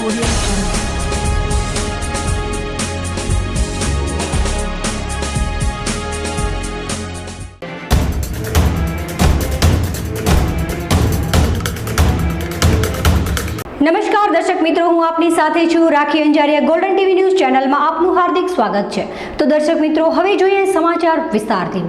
Audio Jungle. નમસ્કાર દર્શક મિત્રો, હું આપની સાથે છું રાખી અંજારિયા. ગોલ્ડન ટીવી ન્યૂઝ ચેનલમાં આપનું હાર્દિક સ્વાગત છે. તો દર્શક મિત્રો, હવે જોઈએ સમાચાર વિસ્તારથી.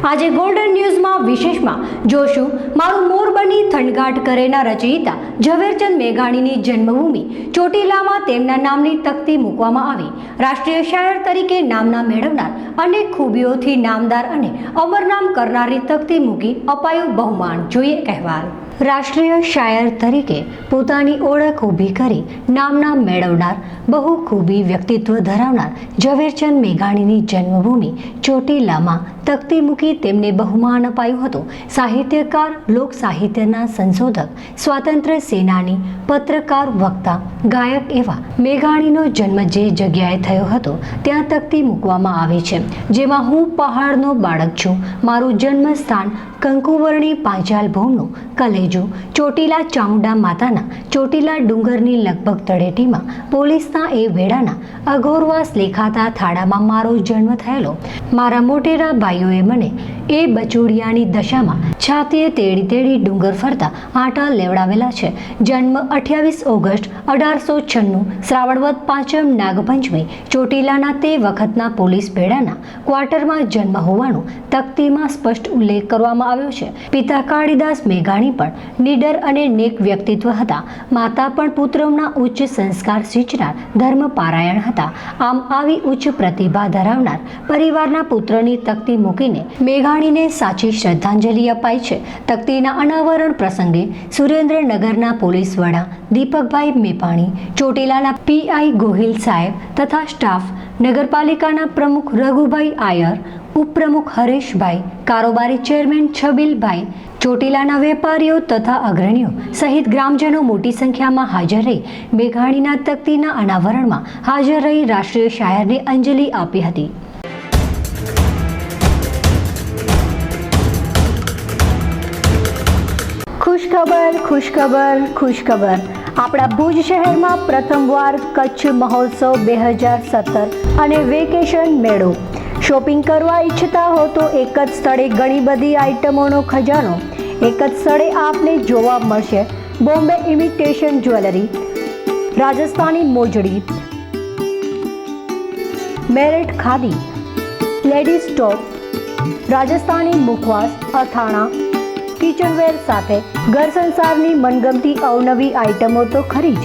આજે ગોલ્ડન ન્યૂઝમાં વિશેષમાં જોશું મારું મોર બની થનગાટ કરેના રચયિતા ઝવેરચંદ મેઘાણીની જન્મભૂમિ ચોટીલામાં તેમના નામની તકતી મૂકવામાં આવી. રાષ્ટ્રીય શાયર તરીકે નામના મેળવનાર અનેક ખૂબીઓથી નામદાર અને અમરનામ કરનારી તકતી મૂકી અપાયું બહુમાન. જોઈએ કહેવાલ. રાષ્ટ્રીય શાયર તરીકે પોતાની ઓળખ ઊભી કરી નામના મેળવનાર બહુ ખૂબી વ્યક્તિત્વ ધરાવનાર ઝવેરચંદ મેઘાણીની જન્મભૂમિ ચોટીલામાં તકતી મૂકી તેમને બહુમાન અપાયું હતું. સાહિત્યકાર, લોક સાહિત્યના સંશોધક, સ્વાતંત્ર્ય સેનાની, પત્રકાર, વક્તા, ગાયક એવા મેઘાણીનો જન્મ જે જગ્યાએ થયો હતો ત્યાં તકતી મૂકવામાં આવી છે, જેમાં હું પહાડનો બાળક છું, મારું જન્મસ્થાન કંકુવર્ણી પાંચાલ ભૂમનું કલેજું, ચોટીલા ચામુંડા માતાના ચોટીલા ડુંગરની લગભગ તળેટીમાં પોલીસના એ વેડાના અઘોરવાસ લેખાતા થાળામાં મારો જન્મ થયેલો. મારા મોટેરા ભાઈઓએ મને એ બચોડિયાની દશામાં છાતીએ તેડી તેડી ડુંગર ફરતા આંટા લેવડાવેલા છે. જન્મ 28 ઓગસ્ટ 1896, શ્રાવણવદ પાંચમ, નાગપંચમી, ચોટીલાના તે વખતના પોલીસ બેડાના ક્વાર્ટરમાં જન્મ હોવાનું તકતીમાં સ્પષ્ટ ઉલ્લેખ કરવામાં આવ્યો છે. પિતા કાળીદાસ મેઘાણી પણ નીડર અને નેક વ્યક્તિત્વ હતા. માતા પણ પુત્રોના ઉચ્ચ સંસ્કાર સિંચનાર ધર્મપારાયણ હતા. આમ આવી ઉચ્ચ પ્રતિભા ધરાવનાર પરિવારના પુત્રની તકતી મૂકીને મેઘાણીને સાચી શ્રદ્ધાંજલિ અપાઈ છે. તકતીના અનાવરણ પ્રસંગે સુરેન્દ્રનગરના પોલીસ વડા દીપકભાઈ મેપાણી, ચોટીલાના પીઆઈ ગોહિલ સાહેબ તથા સ્ટાફ, નગરપાલિકાના પ્રમુખ રઘુભાઈ આયર, ઉપપ્રમુખ હરેશભાઈ, કારોબારી ચેરમેન છબીલભાઈ, ચોટીલાના વેપારીઓ તથા અગ્રણીઓ સહિત ગ્રામજનો મોટી સંખ્યામાં હાજર રહી મેઘાણીના તકતીના અનાવરણમાં હાજર રહી રાષ્ટ્રીય શાયરને અંજલિ આપી હતી. ખુશખબર, ખુશખબર, ખુશખબર. આપણા ભુજ શહેરમાં પ્રથમવાર કચ્છ મહોત્સવ 2017 અને વેકેશન મેળો. શોપિંગ કરવા ઈચ્છતા હો તો એક જ સ્થળે ઘણી બધી આઇટમોનો ખજાનો એક જ સ્થળે આપને જોવા મળશે. બોમ્બે ઇમિટેશન જ્વેલરી, રાજસ્થાની મોજડી, મેરઠ ખાદી, લેડીઝ ટોપ, રાજસ્થાની મુખવાસ, અથાણા, કિચનવેર સાથે ઘર સંસારની મનગમતી અવનવી આઇટમો તો ખરી જ.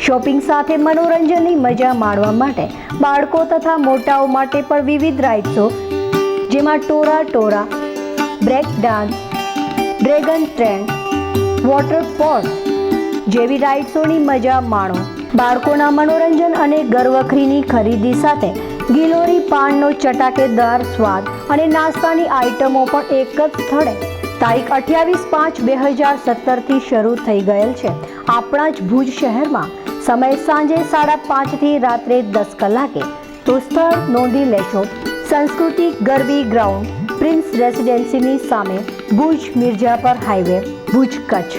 શોપિંગ સાથે મનોરંજનની મજા માણવા માટે બાળકો તથા મોટાઓ માટે પણ વિવિધ રાઇડ્સો, જેમાં ટોરા ટોરા, break dance, dragon train, water sports જેવી રાઇડ્સોની મજા માણો. બાળકોના મનોરંજન અને ઘરવખરીની ખરીદી સાથે ગિલોરી પાનનો ચટાકેદાર સ્વાદ અને નાસ્તાની આઇટમો પણ એક જ સ્થળે તારીખ 28/5/2017 શરૂ થઈ ગયેલ છે. આપણા જ ભુજ શહેરમાં. સમય સાંજે 5:30 થી રાત્રે 10 કલાકે. તો સ્થળ નોંધી લેશો. સંસ્કૃતિ ગરબી ગ્રાઉન્ડ, પ્રિન્સ રેસિડેન્સીની સામે, ભુજ મિર્જાપર હાઈવે, ભુજ, કચ્છ.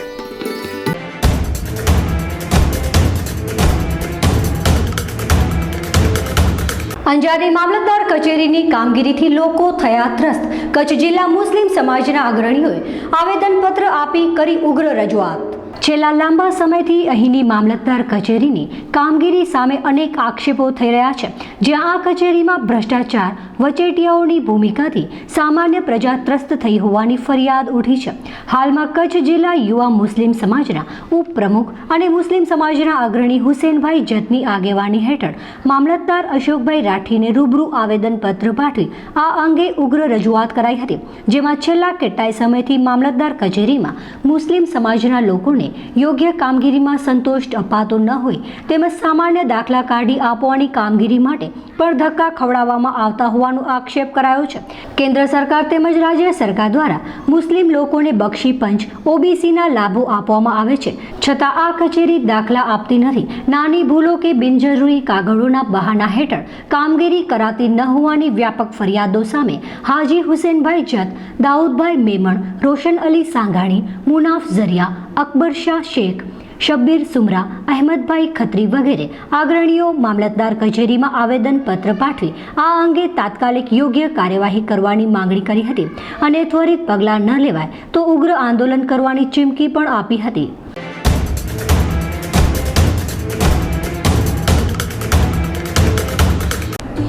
અંજારની મામલતદાર કચેરીની કામગીરીથી લોકો થયા ત્રસ્ત. કચ્છ જિલ્લા મુસ્લિમ સમાજના અગ્રણીઓએ આવેદનપત્ર આપી કરી ઉગ્ર રજૂઆત. છેલ્લા લાંબા સમયથી અહીંની મામલતદાર કચેરીની કામગીરી સામે અનેક આક્ષેપો થઈ રહ્યા છે. જ્યાં આ કચેરીમાં ભ્રષ્ટાચાર, વચેટિયાઓની ભૂમિકાથી સામાન્ય પ્રજા ત્રસ્ત થઈ હોવાની ફરિયાદ ઉઠી છે. હાલમાં કચ્છ જિલ્લા યુવા મુસ્લિમ સમાજના ઉપપ્રમુખ અને મુસ્લિમ સમાજના અગ્રણી હુસેનભાઈ જતની આગેવાની હેઠળ મામલતદાર અશોકભાઈ રાઠીને રૂબરૂ આવેદનપત્ર પાઠવી આ અંગે ઉગ્ર રજૂઆત કરાઈ હતી. જેમાં છેલ્લા કેટલાય સમયથી મામલતદાર કચેરીમાં મુસ્લિમ સમાજના લોકોને યોગ્ય કામગીરીમાં સંતોષ અપાતો ન હોય તેમજ સામાન્ય દાખલા કાઢી આપવાની કામગીરી માટે પણ ધક્કા ખવડાવવામાં આવતા હોવાનો આક્ષેપ કરાયો છે. કેન્દ્ર સરકાર તેમજ રાજ્ય સરકાર દ્વારા મુસ્લિમ લોકોને બક્ષી પંચ, ઓબીસીના લાભો આપવામાં આવે છે, છતાં આ કચેરી દાખલા આપતી નથી. નાની ભૂલો કે બિનજરૂરી કાગળોના બહાના હેઠળ કામગીરી કરાતી ન હોવાની વ્યાપક ફરિયાદો સામે હાજી હુસેનભાઈ જત, દાઉદભાઈ મેમણ, રોશન અલી સાંઘાણી, મુનાફ ઝરિયા, અકબર શાહ શેખ, શબ્બીર સુમરા, અહેમદભાઈ ખત્રી વગેરે અગ્રણીઓ મામલતદાર કચેરીમાં આવેદનપત્ર પાઠવી આ અંગે તાત્કાલિક યોગ્ય કાર્યવાહી કરવાની માંગણી કરી હતી અને ત્વરિત પગલાં ન લેવાય તો ઉગ્ર આંદોલન કરવાની ચીમકી પણ આપી હતી.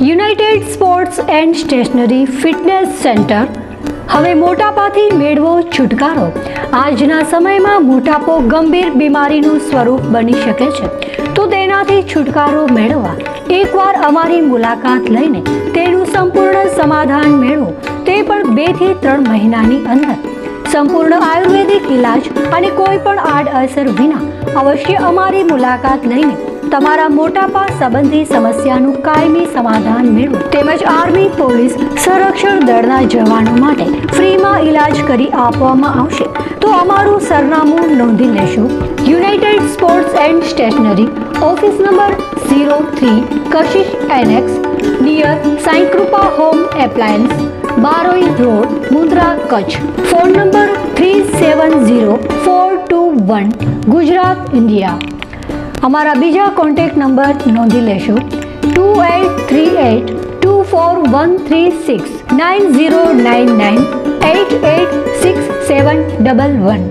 United sports and stationery fitness centre. હવે મોટાપાથી મેળવો છુટકારો. આજના સમયમાં મોટાપો ગંભીર બીમારીનું સ્વરૂપ બની શકે છે, તો તેનાથી છુટકારો મેળવવા એકવાર અમારી મુલાકાત લઈને તેનું સંપૂર્ણ સમાધાન મેળવો, તે પણ 2 થી 3 મહિનાની અંદર. સંપૂર્ણ આયુર્વેદિક ઇલાજ અને કોઈ પણ આડઅસર વિના અવશ્ય અમારી મુલાકાત લઈને તમારા મોટાપા સંબંધી સમસ્યાનું કાયમી સમાધાન મેળવો. તેમજ આર્મી, પોલીસ, સંરક્ષણ દળના જવાનો માટે ફ્રીમાં ઇલાજ કરી આપવામાં આવશે. તો અમારું સરનામું નોંધી લેશો. United sports and stationery, office number 03, Kashish annexe, near Sai Kripa home appliance, Baroi road, Mundra, Kutch. Phone number 370421, Gujarat, India. અમારા બીજા કોન્ટેક્ટ નંબર નોંધી લેશો 2838241369 9099886711.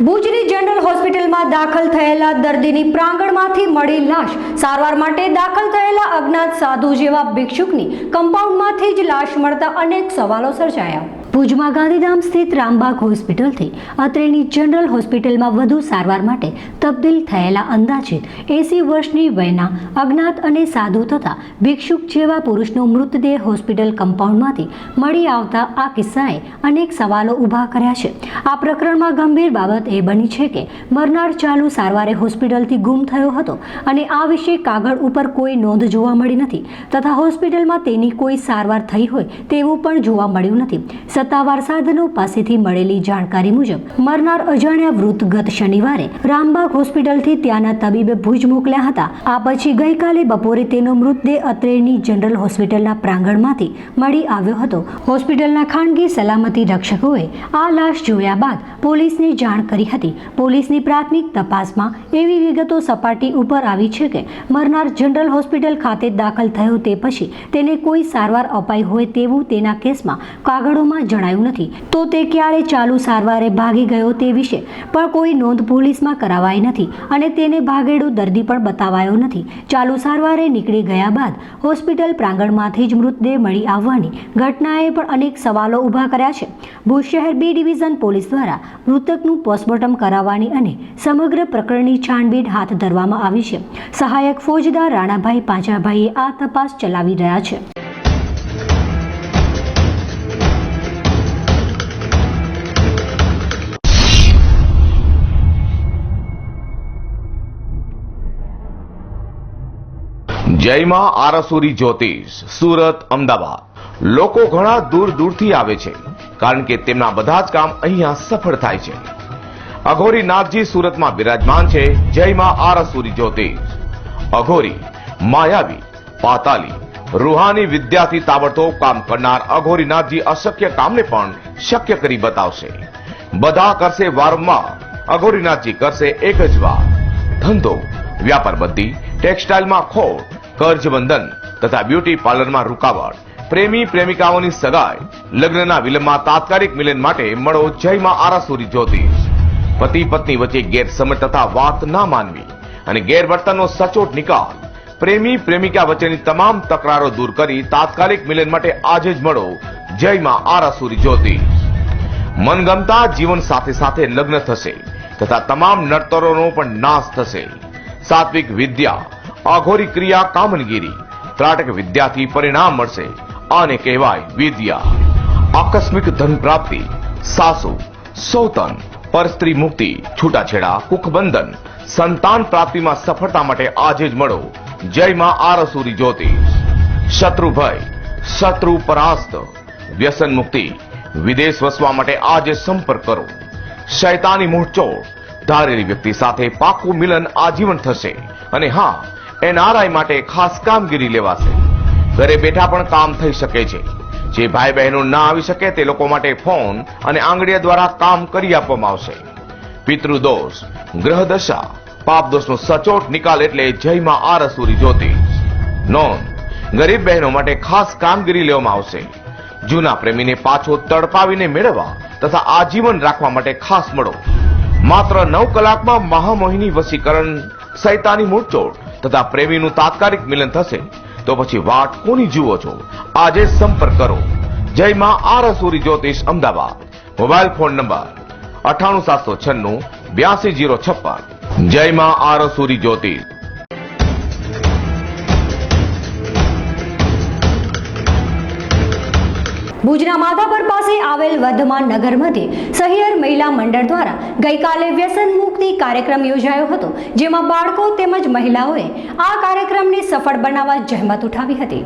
ભુજની જનરલ હોસ્પિટલમાં દાખલ થયેલા દર્દીની પ્રાંગણમાંથી મળી લાશ. સારવાર માટે દાખલ થયેલા અજ્ઞાત સાધુ જેવા ભિક્ષુકની કમ્પાઉન્ડમાંથી જ લાશ મળતા અનેક સવાલો સર્જાયા. ભુજમાં ગાંધીધામ સ્થિત રામબાગ હોસ્પિટલથી અત્રેની જનરલ હોસ્પિટલમાં વધુ સારવાર માટે તબદીલ થયેલા અંદાજિત 80 વર્ષની વયના અજ્ઞાત અને સાધુ તથા ભિક્ષુક જેવા પુરુષનો મૃતદેહ હોસ્પિટલ કમ્પાઉન્ડમાંથી મળી આવતા આ કિસ્સાએ અનેક સવાલો ઊભા કર્યા છે. આ પ્રકરણમાં ગંભીર બાબત એ બની છે કે મરનાર ચાલુ સારવારે હોસ્પિટલથી ગુમ થયો હતો અને આ વિશે કાગળ ઉપર કોઈ નોંધ જોવા મળી નથી તથા હોસ્પિટલમાં તેની કોઈ સારવાર થઈ હોય તેવું પણ જોવા મળ્યું નથી. સત્તાવાર સાધનો પાસેથી મળેલી જાણકારી મુજબ મરનાર અજાણ્યા વૃદ્ધ ગત શનિવારે રામબાગ હોસ્પિટલથી ત્યાંના તબીબે ભુજ મોકલ્યા હતા. આ પછી ગઈકાલે બપોરે તેનો મૃતદેહ અત્રેની જનરલ હોસ્પિટલના પ્રાંગણમાંથી મળી આવ્યો હતો. હોસ્પિટલના ખાનગી સલામતી રક્ષકોએ આ લાશ જોયા બાદ પોલીસને જાણ કરી હતી. પોલીસની પ્રાથમિક તપાસમાં એવી વિગતો સપાટી ઉપર આવી છે કે મરનાર જનરલ હોસ્પિટલ ખાતે દાખલ થયો તે પછી તેને કોઈ સારવાર અપાઈ હોય તેવું તેના કેસમાં કાગળોમાં જણાયું નથી. તો તે ક્યારે ચાલુ સારવારે ભાગી ગયો તે વિશે પણ કોઈ નોંધ પોલીસમાં કરાવાઈ નથી અને તેને ભાગેડો દર્દી પણ બતાવાયો નથી. ચાલુ સારવારે નીકળી ગયા બાદ હોસ્પિટલ પ્રાંગણમાંથી જ મૃતદેહ મળી આવવાની ઘટનાએ પણ અનેક સવાલો ઊભા કર્યા છે. ભુજ શહેર B ડિવિઝન પોલીસ દ્વારા મૃતકનું પોસ્ટમોર્ટમ કરાવવાની અને સમગ્ર પ્રકરણની છાનબીન હાથ ધરવામાં આવી છે. સહાયક ફોજદાર રાણાભાઈ પાંચાભાઈએ આ તપાસ ચલાવી રહ્યા છે. જયમાં આરસુરી જ્યોતિષ, સુરત, અમદાવાદ. લોકો ઘણા દૂર દૂરથી આવે છે કારણ કે તેમના બધા જ કામ અહીંયા સફળ થાય છે. અઘોરી નાથજી સુરતમાં બિરાજમાન છે. જયમાં આરસુરી જ્યોતિષ. અઘોરી, માયાવી, પાતાલી, રૂહાની વિદ્યાથી તાબડતોબ કામ કરનાર અઘોરી નાથજી અશક્ય કામને પણ શક્ય કરી બતાવશે. બધા કરશે વારંવાર, અઘોરી નાથજી કરશે એક જ વાર. ધંધો, વ્યાપાર બંધી, ટેક્સટાઇલમાં ખોટ, કર્જબંધન તથા બ્યુટી પાર્લરમાં રૂકાવટ, પ્રેમી પ્રેમિકાઓની સગાઈ, લગ્નના વિલંબમાં તાત્કાલિક મિલન માટે મળો જયમાં આરાસુરી જ્યોતિષ. પતિ પત્ની વચ્ચે ગેરસમજ તથા વાત ના માનવી અને ગેરવર્તનનો સચોટ નિકાલ, પ્રેમી પ્રેમિકા વચ્ચેની તમામ તકરારો દૂર કરી તાત્કાલિક મિલન માટે આજે જ મળો જયમાં આરાસુરી જ્યોતિષ. મનગમતા જીવન સાથે સાથે લગ્ન થશે તથા તમામ નડતરોનો પણ નાશ થશે. સાત્વિક વિદ્યા, અઘોરી ક્રિયા, કામનગીરી, ત્રાટક વિદ્યાથી પરિણામ મળશે. આને કહેવાય વિદ્યા. આકસ્મિક ધન પ્રાપ્તિ, સાસુ, સૌતન, પરસ્ત્રી મુક્તિ, છૂટાછેડા, કુખબંધન, સંતાન પ્રાપ્તિમાં સફળતા માટે આજે જ મળો જયમાં આરસુરી જ્યોતિષ. શત્રુ ભય, શત્રુ પરાસ્ત, વ્યસન મુક્તિ, વિદેશ વસવા માટે આજે સંપર્ક કરો. શૈતાની મૂંઢચોડ, ધારેલી વ્યક્તિ સાથે પાકું મિલન આજીવન થશે. અને હા, NRI માટે ખાસ કામગીરી લેવાશે. ઘરે બેઠા પણ કામ થઈ શકે છે. જે ભાઈ બહેનો ના આવી શકે તે લોકો માટે ફોન અને આંગળીયા દ્વારા કામ કરી આપવામાં આવશે. પિતૃદોષ, ગ્રહદશા, પાપદોષનો સચોટ નિકાલ એટલે જય માં આરસુરી જ્યોતિષ. નોંધ, ગરીબ બહેનો માટે ખાસ કામગીરી લેવામાં આવશે. જૂના પ્રેમીને પાછો તડપાવીને મેળવવા તથા આજીવન રાખવા માટે ખાસ મળો. માત્ર 9 કલાકમાં મહામોહિની વશીકરણ, શૈતાની મૂળચોટ તથા પ્રેમીનું તાત્કાલિક મિલન થશે. તો પછી વાટ કોની જુઓ છો? આજે સંપર્ક કરો. જય માં આરસુરી જ્યોતિષ, અમદાવાદ. Mobile phone number 9876928056. જય માં આરસુરી જ્યોતિષ. ભુજના માધાપર પાસે આવેલ વર્ધમાન નગર મધ્યે સહિયર મહિલા મંડળ દ્વારા ગઈકાલે વ્યસન મુક્તિ કાર્યક્રમ યોજાયો હતો, જેમાં બાળકો તેમજ મહિલાઓએ આ કાર્યક્રમને સફળ બનાવવા જહેમત ઉઠાવી હતી.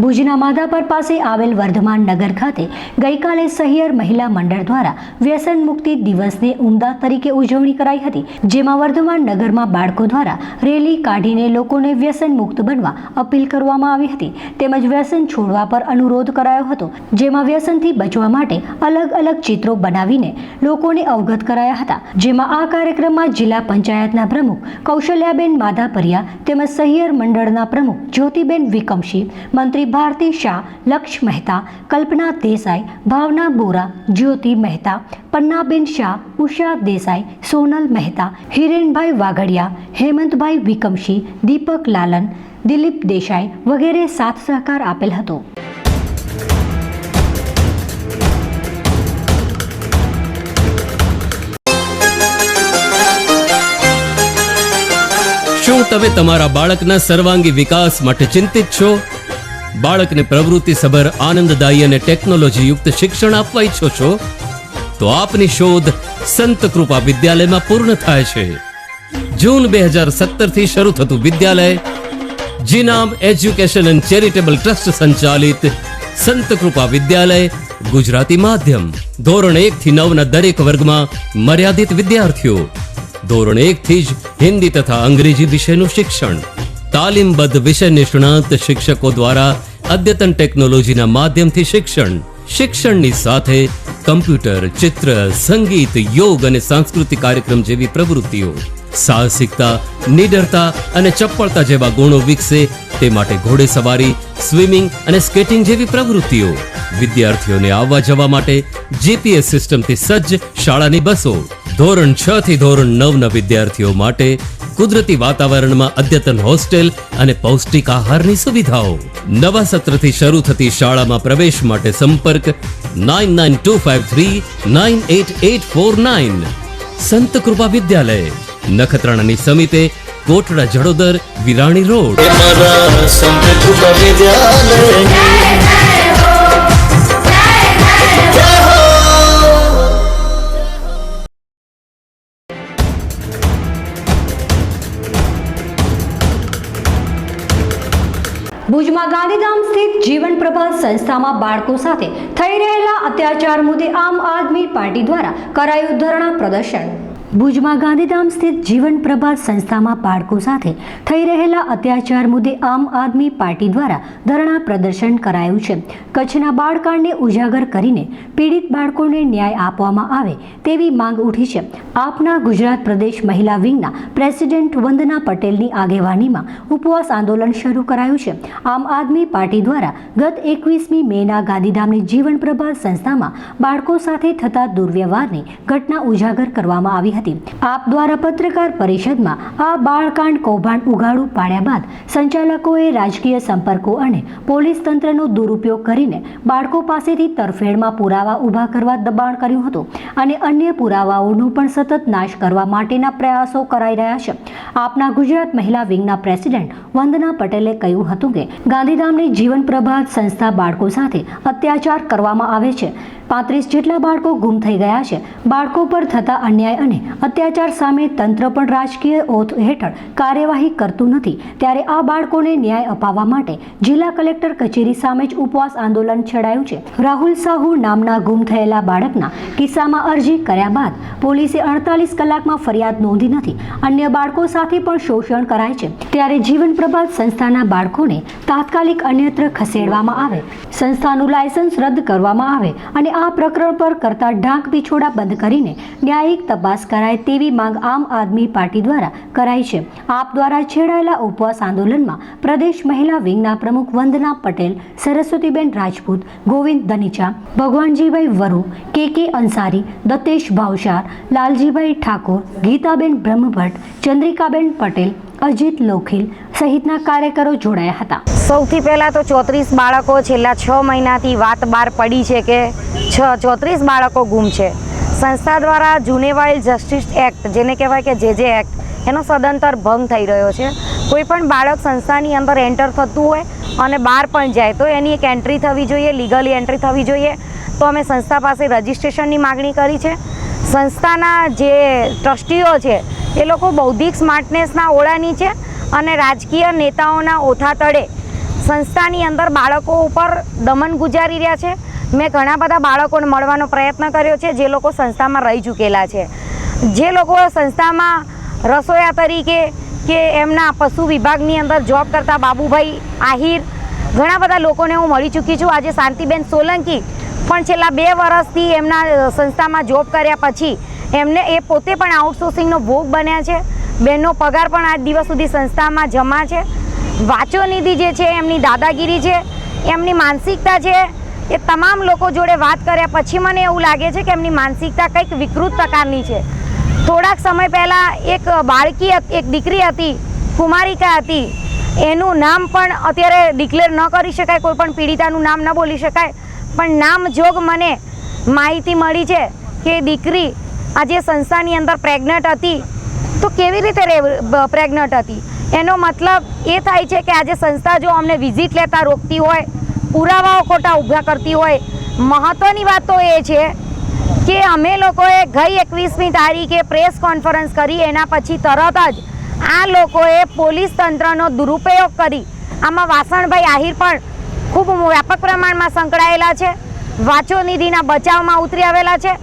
ભુજના માધાપર પાસે આવેલ વર્ધમાન નગર ખાતે ગઈકાલે સહિયર મહિલા મંડળ દ્વારા વ્યસન મુક્તિ દિવસની ઉમદા તરીકે ઉજવણી કરાઈ હતી, જેમાં વર્ધમાન નગરમાં બાળકો દ્વારા રેલી કાઢીને લોકોને વ્યસન મુક્ત બનવા અપીલ કરવામાં આવી હતી, તેમજ વ્યસન છોડવા પર અનુરોધ કરાયો હતો, જેમાં વ્યસનથી બચવા માટે અલગ અલગ ચિત્રો બનાવીને લોકોને અવગત કરાયા હતા. જેમાં આ કાર્યક્રમમાં જિલ્લા પંચાયતના પ્રમુખ કૌશલ્યાબેન માધાપરિયા તેમજ સહિયર મંડળના પ્રમુખ જ્યોતિબેન વિકમશી, મંત્રી ભારતી શાહ, લક્ષ મહેતા, કલ્પના દેસાઈ, ભાવના બોરા, જ્યોતિ મહેતા, પન્નાબેન શાહ, ઉષા દેસાઈ, સોનલ મહેતા, હિરેનભાઈ વાઘડિયા, હેમંતભાઈ વિકમશી, દીપક લાલન, દિલીપ દેસાઈ વગેરે સાથ સહકાર આપેલ હતો. શું તમે તમારા બાળકના સર્વાંગી વિકાસ માટે ચિંતિત છો? બાળકને પ્રવૃત્તિસભર, આનંદદાયી અને ટેકનોલોજી યુક્ત શિક્ષણ આપવા ઈચ્છો છો? તો આપની શોધ સંત કૃપા વિદ્યાલયમાં પૂર્ણ થાય છે. જૂન 2017 થી શરૂ થતું વિદ્યાલય જીનામ એજ્યુકેશન એન્ડ ચેરિટેબલ ટ્રસ્ટ સંચાલિત સંત કૃપા વિદ્યાલય ગુજરાતી માધ્યમ. ધોરણ 1 થી 9 ના દરેક વર્ગમાં મર્યાદિત વિદ્યાર્થીઓ. ધોરણ 1 થી જ હિન્દી તથા અંગ્રેજી વિષયનું શિક્ષણ. તાલીમબદ્ધ વિષય નિષ્ણાત શિક્ષકો દ્વારા અદ્યતન ટેકનોલોજીના માધ્યમથી શિક્ષણ. શિક્ષણની સાથે કમ્પ્યુટર, ચિત્ર, સંગીત, યોગ અને સાંસ્કૃતિક કાર્યક્રમ જેવી પ્રવૃત્તિઓ. સાહસિકતા, નિડરતા અને ચપળતા જેવા ગુણો વિકસે તે માટે ઘોડેસવારી, સ્વિમિંગ અને સ્કેટિંગ જેવી પ્રવૃત્તિઓ. વિદ્યાર્થીઓને આવવા જવા માટે જીપીએસ સિસ્ટમથી સજ્જ શાળાની બસો. ધોરણ 6 થી ધોરણ 9 ના વિદ્યાર્થીઓ માટે કુદરતી વાતાવરણમાં અદ્યતન હોસ્ટેલ અને પૌષ્ટિક આહારની સુવિધાઓ. નવા સત્રથી શરૂ થતી શાળામાં પ્રવેશ માટે સંપર્ક 9925398849. સંત કૃપા વિદ્યાલય, નખત્રાણાની સમીપે, કોટડા જડોદર, વિરાણી રોડ. સંત કૃપા વિદ્યાલય. ભુજમાં ગાંધીધામ સ્થિત જીવન પ્રભા સંસ્થામાં બાળકો સાથે થઈ રહેલા અત્યાચાર મુદ્દે આમ આદમી પાર્ટી દ્વારા કરાયું ધરણા પ્રદર્શન. ભુજમાં ગાંધીધામ સ્થિત જીવન પ્રભા સંસ્થામાં બાળકો સાથે થઈ રહેલા અત્યાચાર મુદ્દે આમ આદમી પાર્ટી દ્વારા ધરણા પ્રદર્શન કરાયું છે. કચ્છના બાળકાંડને ઉજાગર કરીને પીડિત બાળકોને ન્યાય આપવામાં આવે તેવી માંગ ઉઠી છે. આપના ગુજરાત પ્રદેશ મહિલા વિંગના પ્રેસિડેન્ટ વંદના પટેલની આગેવાનીમાં ઉપવાસ આંદોલન શરૂ કરાયું છે. આમ આદમી પાર્ટી દ્વારા ગત 21મી મેના ગાંધીધામની જીવન પ્રભા સંસ્થામાં બાળકો સાથે થતા દુર્વ્યવહારની ઘટના ઉજાગર કરવામાં આવી હતી. આપ દ્વારા પત્રકાર પરિષદમાં આ બાળકાંડ કૌભાંડ ઉઘાડું પાડ્યા બાદ સંચાલકોએ રાજકીય સંપર્કો અને પોલીસ તંત્રનો દુરુપયોગ કરીને બાળકો પાસેથી તરફેણમાં પુરાવા ઊભા કરવા દબાણ કર્યું હતું અને અન્ય પુરાવાઓનો પણ સતત નાશ કરવા માટેના પ્રયાસો કરાઈ રહ્યા છે. આપના ગુજરાત મહિલા વિંગના પ્રેસિડેન્ટ વંદના પટેલે કહ્યું હતું કે ગાંધીધામની જીવન પ્રભા સંસ્થા બાળકો સાથે અત્યાચાર કરવામાં આવે છે. 35 જેટલા બાળકો ગુમ થઈ ગયા છે. બાળકો પર થતા અન્યાય અને અત્યાચાર સામે તંત્ર પણ રાજકીય ઓથ હેઠળ કાર્યવાહી કરતું નથી. ત્યારે આ બાળકોને ન્યાય અપાવવા માટે જિલ્લા કલેક્ટર કચેરી સામે જ ઉપવાસ આંદોલન છેડાયું છે. રાહુલ સાહુ નામના ગુમ થયેલા બાળકના કિસ્સામાં અરજી કર્યા બાદ પોલીસે 48 કલાકમાં ફરિયાદ નોંધી નથી. અન્ય બાળકો સાથે પણ શોષણ કરાય છે. ત્યારે જીવન પ્રભાત સંસ્થાના બાળકોને તાત્કાલિક અન્યત્ર ખસેડવામાં આવે, સંસ્થાનું લાયસન્સ રદ કરવામાં આવે અને આ પ્રકરણ પર કરતા ઢાંક પીછોડા બંધ કરીને ન્યાયિક તપાસ કરાય તેવી માંગ આમ આદમી પાર્ટી દ્વારા કરાઈ છે. આપ દ્વારા છેડાયેલા ઉપવાસ આંદોલનમાં પ્રદેશ મહિલા વિંગના પ્રમુખ વંદના પટેલ, સરસ્વતીબેન રાજપૂત, ગોવિંદ ધનીચા, ભગવાનજીભાઈ વરુ, કે અંસારી, દત્તેશ ભાવશાર, લાલજીભાઈ ઠાકોર, ગીતાબેન બ્રહ્મભટ્ટ, ચંદ્રિકાબેન પટેલ, અજીત લોખીલ સહિતના કાર્યકરો જોડાયા હતા. સૌથી પહેલાં તો 34 બાળકો છેલ્લા 6 મહિનાથી વાત બહાર પડી છે કે 34 બાળકો ગુમ છે. સંસ્થા દ્વારા જુનેવાઇલ જસ્ટિસ એક્ટ, જેને કહેવાય કે જે એક્ટ, એનો સદંતર ભંગ થઈ રહ્યો છે. કોઈ પણ બાળક સંસ્થાની અંદર એન્ટર થતું હોય અને બહાર પણ જાય તો એની એક એન્ટ્રી થવી જોઈએ, લીગલી એન્ટ્રી થવી જોઈએ. તો અમે સંસ્થા પાસે રજિસ્ટ્રેશનની માગણી કરી છે. સંસ્થાના જે ટ્રસ્ટીઓ છે એ લોકો બૌદ્ધિક સ્માર્ટનેસના ઓળાની છે અને રાજકીય નેતાઓના ઓથા તળે સંસ્થાની અંદર બાળકો ઉપર દમન ગુજારી રહ્યા છે. મેં ઘણા બધા બાળકોને મળવાનો પ્રયત્ન કર્યો છે જે લોકો સંસ્થામાં રહી ચૂકેલા છે. જે લોકો સંસ્થામાં રસોયા તરીકે કે એમના પશુ વિભાગની અંદર જોબ કરતા બાબુભાઈ આહિર, ઘણા બધા લોકોને હું મળી ચૂકી છું. આજે શાંતિબેન સોલંકી પણ છેલ્લા 2 વર્ષથી એમના સંસ્થામાં જોબ કર્યા પછી એમને એ પોતે પણ આઉટસોર્સિંગનો ભોગ બન્યા છે. બેનનો પગાર પણ આજ દિવસ સુધી સંસ્થામાં જમા છે. વાંચો નિધિ જે છે એમની દાદાગીરી છે, એમની માનસિકતા છે, એ તમામ લોકો જોડે વાત કર્યા પછી મને એવું લાગે છે કે એમની માનસિકતા કંઈક વિકૃત પ્રકારની છે. થોડાક સમય પહેલાં એક બાળકી, એક દીકરી હતી, કુમારિકા હતી, એનું નામ પણ અત્યારે ડિક્લેર ન કરી શકાય, કોઈ પણ પીડિતાનું નામ ન બોલી શકાય, પણ નામજોગ મને માહિતી મળી છે કે દીકરી આજે સંસ્થાની અંદર પ્રેગ્નન્ટ હતી. તો કેવી રીતે પ્રેગ્નન્ટ હતી? એનો મતલબ એ થાય છે કે આજે સંસ્થા જો અમને વિઝિટ લેતા રોકતી હોય, પુરાવાઓ ખોટા ઊભા કરતી હોય. મહત્ત્વની વાત તો એ છે કે અમે લોકોએ ગઈ 21મી તારીખે પ્રેસ કોન્ફરન્સ કરી, એના પછી તરત જ આ લોકોએ પોલીસ તંત્રનો દુરુપયોગ કરી. આમાં વાસણભાઈ આહિર પણ ખૂબ વ્યાપક પ્રમાણમાં સંકળાયેલા છે, વાંચો નિધિના બચાવમાં ઉતરી આવેલા છે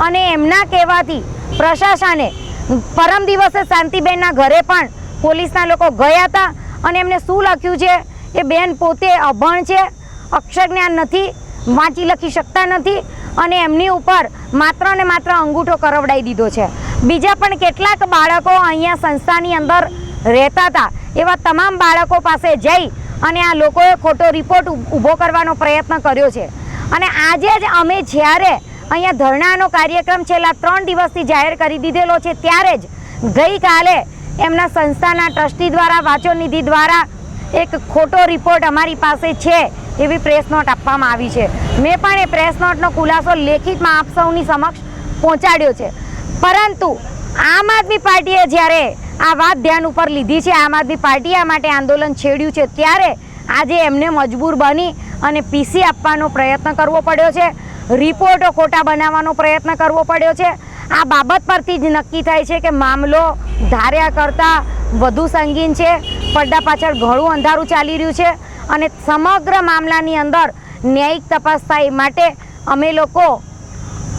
અને એમના કહેવાથી પ્રશાસને પરમ દિવસે શાંતિબેનના ઘરે પણ પોલીસના લોકો ગયા હતા અને એમને શું લખ્યું છે? એ બેન પોતે અભણ છે, અક્ષર જ્ઞાન નથી, વાંચી લખી શકતા નથી અને એમની ઉપર માત્ર ને માત્ર અંગૂઠો કરવડાવી દીધો છે. બીજા પણ કેટલાક બાળકો અહીંયા સંસ્થાની અંદર રહેતા હતા, એવા તમામ બાળકો પાસે જઈ અને આ લોકોએ ખોટો રિપોર્ટ ઊભો કરવાનો પ્રયત્ન કર્યો છે. અને આજે જ અમે જ્યારે અહીંયા ધરણાનો કાર્યક્રમ છેલ્લા 3 દિવસથી જાહેર કરી દીધેલો છે, ત્યારે જ ગઈકાલે એમના સંસ્થાના ટ્રસ્ટી દ્વારા, વાંચો નિધિ દ્વારા એક ખોટો રિપોર્ટ અમારી પાસે છે એવી પ્રેસ નોટ આપવામાં આવી છે. મેં પણ એ પ્રેસ નોટનો ખુલાસો લેખિતમાં આપ સૌની સમક્ષ પહોંચાડ્યો છે. પરંતુ આમ આદમી પાર્ટીએ જ્યારે આ વાત ધ્યાન ઉપર લીધી છે, આમ આદમી પાર્ટીએ આ માટે આંદોલન છેડ્યું છે, ત્યારે આજે એમને મજબૂર બની અને પીસી આપવાનો પ્રયત્ન કરવો પડ્યો છે, રિપોર્ટો ખોટા બનાવવાનો પ્રયત્ન કરવો પડ્યો છે. આ બાબત પરથી જ નક્કી થાય છે કે મામલો ધાર્યા કરતાં વધુ સંગીન છે, પડદા પાછળ ઘણું અંધારું ચાલી રહ્યું છે અને સમગ્ર મામલાની અંદર ન્યાયિક તપાસ થાય માટે અમે લોકો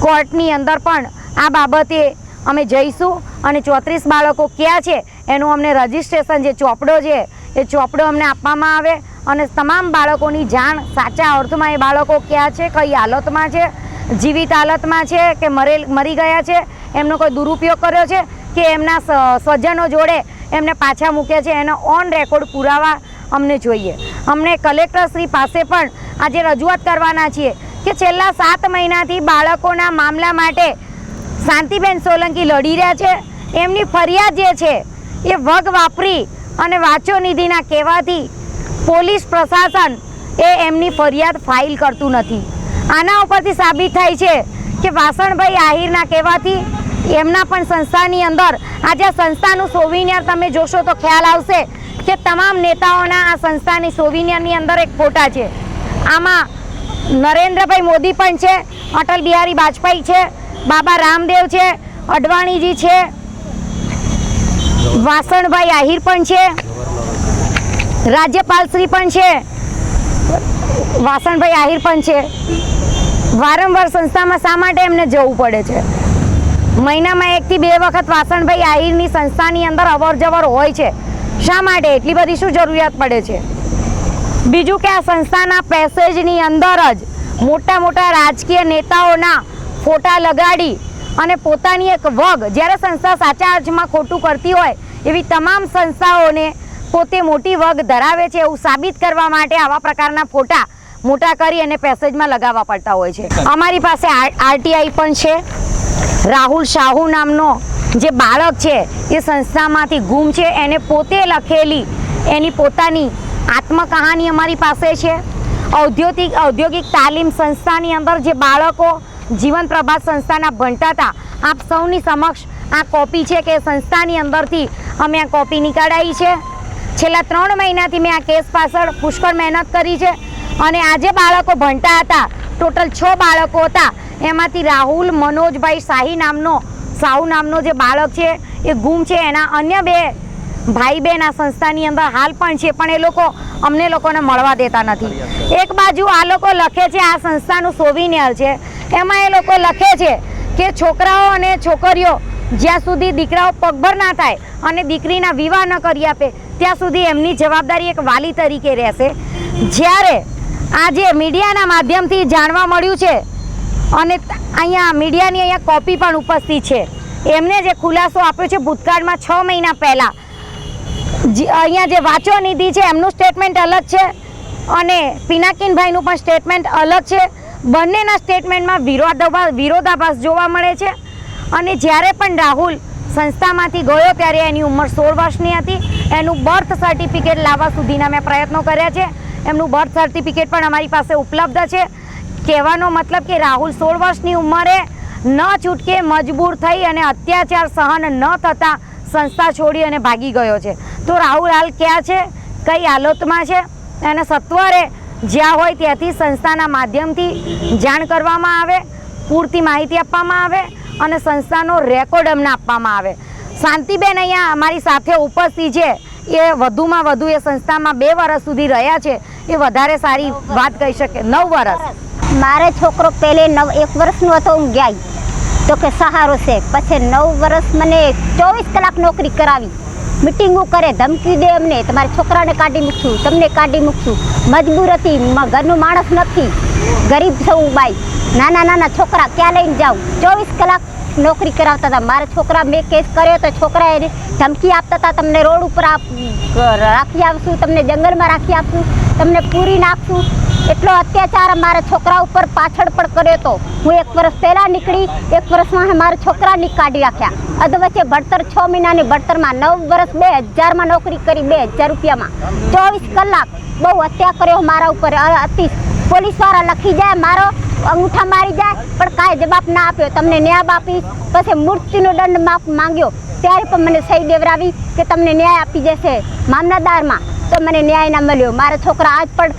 કોર્ટની અંદર પણ આ બાબતે અમે જઈશું અને 34 બાળકો ક્યાં છે એનું અમને રજિસ્ટ્રેશન, જે ચોપડો છે એ ચોપડો અમને આપવામાં આવે અને તમામ બાળકોની જાણ સાચા અર્થમાં એ બાળકો ક્યાં છે, કઈ હાલતમાં છે, જીવિત હાલતમાં છે કે મરી ગયા છે, એમનો કોઈ દુરુપયોગ કર્યો છે કે એમના સ્વજનો જોડે એમને પાછા મૂક્યા છે, એનો ઓન રેકોર્ડ પુરાવા અમને જોઈએ. અમને કલેક્ટરશ્રી પાસે પણ આજે રજૂઆત કરવાના છીએ કે છેલ્લા 7 મહિનાથી બાળકોના મામલા માટે શાંતિબેન સોલંકી લડી રહ્યા છે. એમની ફરિયાદ જે છે એ વગ વાપરી અને વાંચો નિધિના કહેવાથી પોલીસ પ્રશાસન એ એમની ફરિયાદ ફાઇલ કરતું નથી. આના ઉપરથી સાબિત થાય છે કે વાસણભાઈ આહિરના કહેવાથી એમના પણ સંસ્થાની અંદર આજે સંસ્થાનું સોવિનિયર તમે જોશો તો ખ્યાલ આવશે કે તમામ નેતાઓના આ સંસ્થાની સોવિનિયરની અંદર એક ફોટા છે. આમાં નરેન્દ્રભાઈ મોદી પણ છે, અટલ બિહારી વાજપેયી છે, બાબા રામદેવ છે, અડવાણીજી છે, વાસણભાઈ આહિર પણ છે, રાજ્યપાલશ્રી પણ છે, વાસણભાઈ આહિર પણ છે. વારંવાર સંસ્થામાં શા માટે એમને જવું પડે છે? મહિનામાં 1 થી 2 વખત વાસણભાઈ આહિરની સંસ્થાની અંદર અવર જવર હોય છે. શા માટે? એટલી બધી શું જરૂરિયાત પડે છે? બીજું કે આ સંસ્થાના પેસેજની અંદર જ મોટા મોટા રાજકીય નેતાઓના ફોટા લગાડી અને પોતાની એક વગ, જ્યારે સંસ્થા સાચા અર્થમાં ખોટું કરતી હોય એવી તમામ સંસ્થાઓને પોતે મોટી વગ ધરાવે છે એવું સાબિત કરવા માટે આવા પ્રકારના ફોટા મોટા કરી અને પેસેજમાં લગાવવા પડતા હોય છે. અમારી પાસે આરટીઆઈ પણ છે. રાહુલ શાહુ નામનો જે બાળક છે એ સંસ્થામાંથી ગુમ છે. એને પોતે લખેલી એની પોતાની આત્મકહાની અમારી પાસે છે. ઔદ્યોગિક તાલીમ સંસ્થાની અંદર જે બાળકો જીવન પ્રભાત સંસ્થાના ભણતા હતા, આપ સૌની સમક્ષ આ કોપી છે કે સંસ્થાની અંદરથી અમે આ કોપી નીકાળાઈ છે. છેલ્લા 3 મહિનાથી મેં આ કેસ પાછળ પુષ્કળ મહેનત કરી છે અને આજે બાળકો ભણતા હતા, ટોટલ 6 બાળકો હતા. એમાંથી રાહુલ મનોજભાઈ સાહુ નામનો જે બાળક છે એ ગુમ છે. એના અન્ય 2 ભાઈ બહેન આ સંસ્થાની અંદર હાલ પણ છે, પણ એ લોકો અમને લોકોને મળવા દેતા નથી. એક બાજુ આ લોકો લખે છે, આ સંસ્થાનું સોવિનિયર છે, એમાં એ લોકો લખે છે કે છોકરાઓ અને છોકરીઓ જ્યાં સુધી દીકરાઓ પગભર ના થાય અને દીકરીના વિવાહ ન કરી આપે ત્યાં સુધી એમની જવાબદારી એક વાલી તરીકે રહેશે. જ્યારે આજે મીડિયાના માધ્યમથી જાણવા મળ્યું છે અને અહીંયા મીડિયાની અહીંયા કોપી પણ ઉપસ્થિત છે, એમને જે ખુલાસો આપ્યો છે ભૂતકાળમાં 6 મહિના પહેલાં, અહીંયા જે વાંચો નિધિ છે એમનું સ્ટેટમેન્ટ અલગ છે અને પિનાકીનભાઈનું પણ સ્ટેટમેન્ટ અલગ છે. બંનેના સ્ટેટમેન્ટમાં વિરોધાભાસ જોવા મળે છે. અને જ્યારે પણ રાહુલ સંસ્થામાંથી ગયો ત્યારે એની ઉંમર 16 વર્ષની હતી. એનું બર્થ સર્ટિફિકેટ લાવવા સુધીના મેં પ્રયત્નો કર્યા છે. એમનું બર્થ સર્ટિફિકેટ પણ અમારી પાસે ઉપલબ્ધ છે. કહેવાનો મતલબ કે રાહુલ 16 વર્ષની ઉંમરે ન છૂટકે મજબૂર થઈ અને અત્યાચાર સહન ન થતાં સંસ્થા છોડી અને ભાગી ગયો છે. તો રાહુલ હાલ ક્યાં છે, કઈ હાલતમાં છે, એને સત્વરે જ્યાં હોય ત્યાંથી સંસ્થાના માધ્યમથી જાણ કરવામાં આવે, પૂરતી માહિતી આપવામાં આવે અને સંસ્થાનો રેકોર્ડ અમને આપવામાં આવે. શાંતિબેન અહીંયા અમારી સાથે ઉપસ્થિત છે, એ વધુમાં વધુ એ સંસ્થામાં 2 વર્ષ સુધી રહ્યા છે, એ વધારે સારી વાત કહી શકે. 9 વર્ષ મારે છોકરો પહેલે 1 વર્ષનો હતો, હું ગઈ તો કે સહારો છે. પછી 9 વર્ષ મને 24 કલાક નોકરી કરાવી, મીટિંગો કરે, ધમકી દે અમને, તમારા છોકરાને કાઢી મૂકશું, તમને કાઢી મૂકશું. મજબૂર હતી, ઘરનું માણસ નથી, ગરીબ છું બાઈ, નાના છોકરા ક્યાં લઈને જાઉં? 24 કલાક નોકરી કરાવતા હતા. મારા છોકરા મેં કેસ કર્યો તો છોકરા એને ધમકી આપતા હતા, તમને રોડ ઉપર રાખી આવશું, તમને જંગલમાં રાખી આપશું, તમને પૂરી નાખશું. એટલો અત્યાચાર મારા છોકરા ઉપર પાછળ પણ કર્યો હતો. હું 1 વર્ષ પહેલાં નીકળી, 1 વર્ષમાં મારા છોકરાની કાઢી રાખ્યા. અધ વચ્ચે ભણતર 6 મહિનાની ભણતરમાં 9 વર્ષ 2000માં નોકરી કરી, 2000 રૂપિયામાં 24 કલાક બહુ હત્યા કર્યો મારા ઉપર. અતિ પોલીસવાળા લખી જાય, મારો અંગૂઠા મારી જાય, પણ કાંઈ જવાબ ના આપ્યો. તમને ન્યાય આપીશ, પછી મૃત્યુનો દંડ માંગ્યો ત્યારે પણ મને સહી દેવરાવી કે તમને ન્યાય આપી જશે મામલતદારમાં, તો મને ન્યાય ના મળ્યો. મારા છોકરા આજ પણ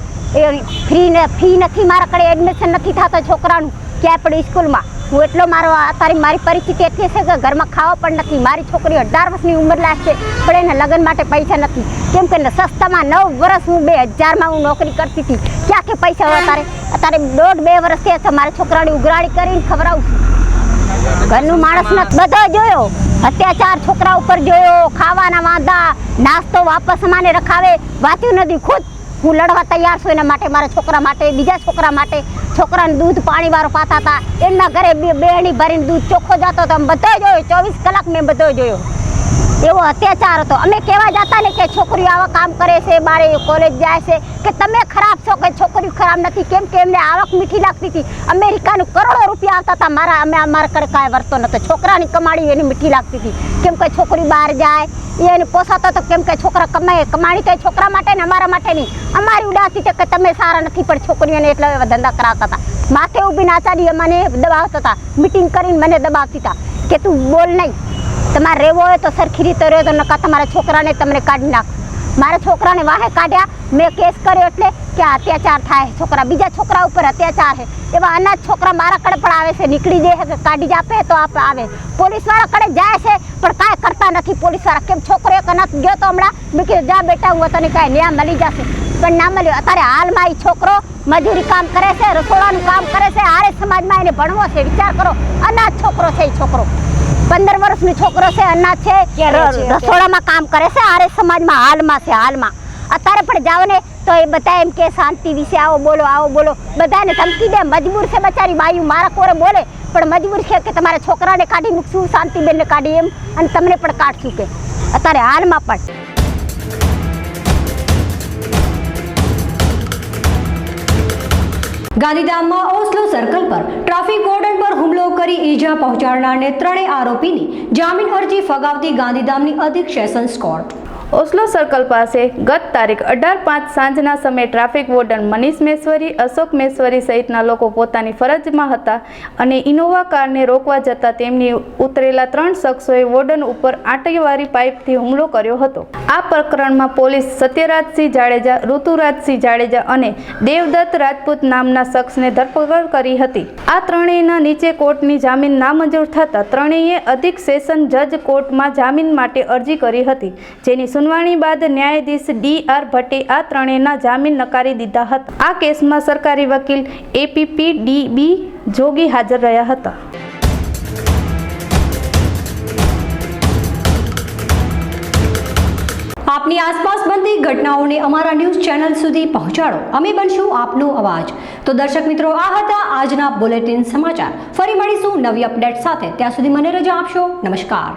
ફી નથી, મારા કડે એડમિશન નથી થતા છોકરાનું ક્યાંય પણ સ્કૂલમાં. હું એટલો મારી પરિસ્થિતિ એટલી છે કે ઘરમાં ખાવા પણ નથી. મારી છોકરી 18 વર્ષની ઉંમર લાગશે પણ એના લગ્ન માટે પૈસા નથી, કેમ કે સસ્તામાં 9 વર્ષ હું 2000માં હું નોકરી કરતી હતી. ક્યાં કે પૈસા અત્યારે 1.5-2 વર્ષ થયા છે. મારા છોકરાની ઉઘરાણી કરીને ખવડાવું છું. ઘરનું માણસ નથી, બધો જોયો અત્યાચાર છોકરા ઉપર જોયો, ખાવાના વાંધા, નાસ્તો વાપસ માને રખાવે, વાંચ્યું નથી. ખુદ હું લડવા તૈયાર છું એના માટે, મારા છોકરા માટે, બીજા છોકરા માટે. છોકરાને દૂધ પાણી વાળો પાતા હતા, એમના ઘરે બેણી ભરીને દૂધ ચોખ્ખો જતો હતો. બધો જોયો, 24 કલાક મેં બધો જોયો. એવો અત્યાચાર હતો. અમે કહેવા જતા ને કે છોકરીઓ આવા કામ કરે છે, બારે કોલેજ જાય છે, કે તમે ખરાબ છો, કે છોકરીઓ ખરાબ નથી, કેમ કે એમને આવક મીઠી લાગતી હતી. અમેરિકાનું કરોડો રૂપિયા આવતા હતા, અમારા કડે કાંઈ વર્તો નહોતો. છોકરાની કમાણી એની મીઠી લાગતી હતી, કેમ કે છોકરી બહાર જાય એને પોસાતો હતો, કેમ કે છોકરા કમાણી તો છોકરા માટે ને અમારા માટે નહીં. અમારી ઉડાતી હતી કે તમે સારા નથી, પણ છોકરીઓને એટલા એવા ધંધા કરાવતા હતા. માથે ઊભી નાચાડી મને દબાવતા હતા, મિટિંગ કરીને મને દબાવતી હતા કે તું બોલ નહીં, તમારે રહેવો હોય તો સરખી રીતે રહ્યો, તો નકા તમારા છોકરાને તમને કાઢી નાખ. મારા છોકરાને વાહે કાઢ્યા. મેં કેસ કર્યો એટલે ત્યાં અત્યાચાર થાય છોકરા બીજા છોકરા ઉપર અત્યાચાર છે એવા અનાથ છોકરા મારા કડે પણ આવે છે નીકળી જાય છે કાઢી જ આપે તો આવે પોલીસવાળા કડે જાય છે પણ કાંઈ કરતા નથી પોલીસવાળા કેમ છોકરો એક અનાથ ગયો તો હમણાં મેં કીધું જા બેટા હું તને કાંઈ ન્યાય મળી જશે પણ ના મળ્યો અત્યારે હાલમાં એ છોકરો મજૂરી કામ કરે છે રસોડાનું કામ કરે છે આરે સમાજમાં એને ભણવો છે વિચાર કરો અનાથ છોકરો છે એ છોકરો 15 વર્ષનો છોકરો છે અનાથ છે રસોડામાં કામ કરે છે આરે સમાજમાં હાલમાં અત્યારે પણ જાઓ ને તો એ બધા એમ કે શાંતિ વિશે આવો બોલો બધાને ધમકી દે મજબૂર છે બચારી બાયું મારા કોરે બોલે પણ મજબૂર છે કે તમારા છોકરાને કાઢી મૂકશું શાંતિબેનને કાઢી એમ અને તમને પણ કાઢશું કે અત્યારે હાલમાં પણ ગાંધીધામમાં ઓસ્લો સર્કલ પર ટ્રાફિક વોર્ડન પર હુમલો કરી ઈજા પહોંચાડનારને ત્રણેય આરોપીની જામીન અરજી ફગાવતી ગાંધીધામની અધિક સેશન્સ કોર્ટ. ઓસ્લો સર્કલ પાસે ગત તારીખ 18/5 સાંજના સમયે ટ્રાફિક વોર્ડન મનીષ મેશ્વરી, અશોક મેશ્વરી સહિતના લોકો પોતાની ફરજમાં હતા અને ઇનોવા કારને રોકવા જતાં તેમની ઉતરેલા 3 શખ્સોએ વોર્ડન ઉપર આંટીવાળી પાઇપથી હુમલો કર્યો હતો. આ પ્રકરણમાં પોલીસ સત્યરાજસિંહ જાડેજા, ઋતુરાજસિંહ જાડેજા અને દેવદત્ત રાજપૂત નામના શખ્સને ધરપકડ કરી હતી. આ ત્રણેયના નીચે કોર્ટની જામીન નામંજૂર થતાં ત્રણેયે અધિક સેશન જજ કોર્ટમાં જામીન માટે અરજી કરી હતી, જેની સુનાવણી બાદ ન્યાયાધીશ D.R. ભટ્ટે આ ત્રણેયના જામીન નકારી દીધા હતા. આ કેસમાં સરકારી વકીલ APP D.B. જોગી હાજર રહ્યા હતા. આપની આસપાસ બનતી ઘટનાઓને અમારા ન્યૂઝ ચેનલ સુધી પહોંચાડો, અમે બનશું આપનો અવાજ. તો દર્શક મિત્રો, આ હતા આજના બુલેટિન સમાચાર. ફરી મળીશું નવી અપડેટ સાથે. ત્યાં સુધી મને રજા આપશો. નમસ્કાર.